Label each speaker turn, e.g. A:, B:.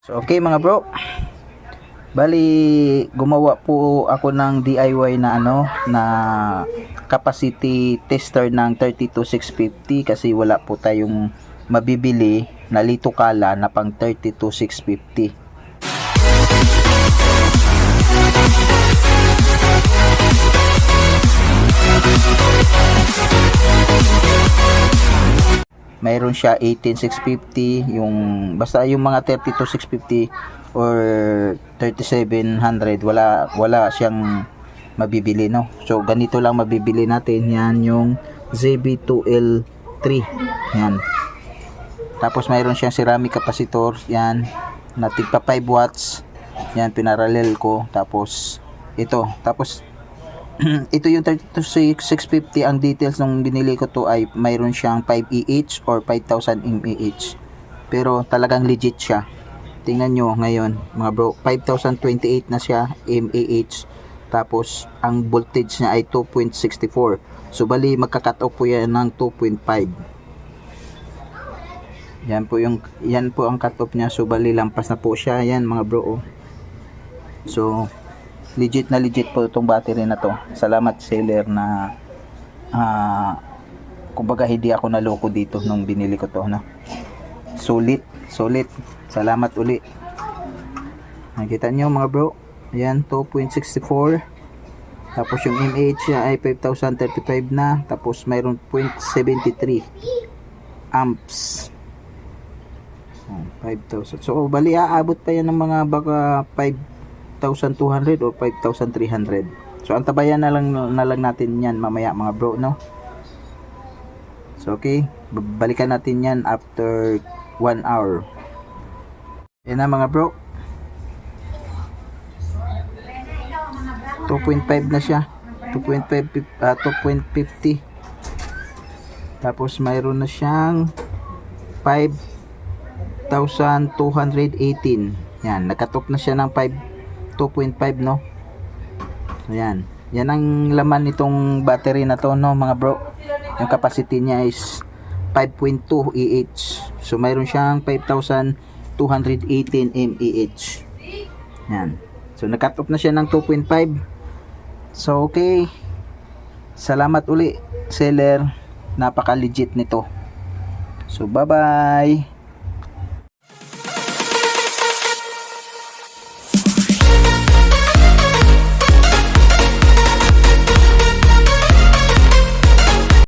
A: So okay mga bro, bali gumawa po ako ng DIY na na capacity tester ng 32650 kasi wala po tayong mabibili na Lito Kala na pang 32650. Mayroon siya 18650, yung basta yung mga 32650 or 3700 wala siyang mabibili, no. So ganito lang mabibili natin. Yan yung ZB2L3 yan. Tapos mayroon siyang ceramic capacitor yan na tigpa 5 watts yan, pinarallel ko. Tapos ito, tapos ito yung 32650. Ang details nung binili ko to ay mayroon siyang 5 EH or 5000 mAh, pero talagang legit siya. Tingnan nyo ngayon mga bro, 5028 na siya mAh, tapos ang voltage niya ay 2.64. so bali magka-cut off po yan ng 2.5. yan po ang cut off niya, so bali lampas na po siya yan mga bro. So legit na legit po itong battery na to. Salamat seller na kumbaga hindi ako naloko dito nung binili ko to, no? Sulit. Salamat uli. Nakita nyo mga bro, ayan 2.64, tapos yung mAh niya ay 5035 na, tapos mayroon 0.73 amps. 5,000. So bali aabot pa yan ng mga baka 5,200 o 5,300. So antabayan na lang natin yan mamaya mga bro, no? So okay, balikan natin yan after 1 hour. Yan na mga bro, 2.5 na siya, 2.50. Tapos mayroon na siyang 5,218. yan, nakatok na siya ng 2.5, no? Ayan. Yan ang laman nitong battery na to, no mga bro. Yung capacity niya is 5.2 EH. So mayroon siyang 5,218 mAh. Yan. So nag-cut off na siya ng 2.5. So okay. Salamat uli seller. Napaka legit nito. So bye bye.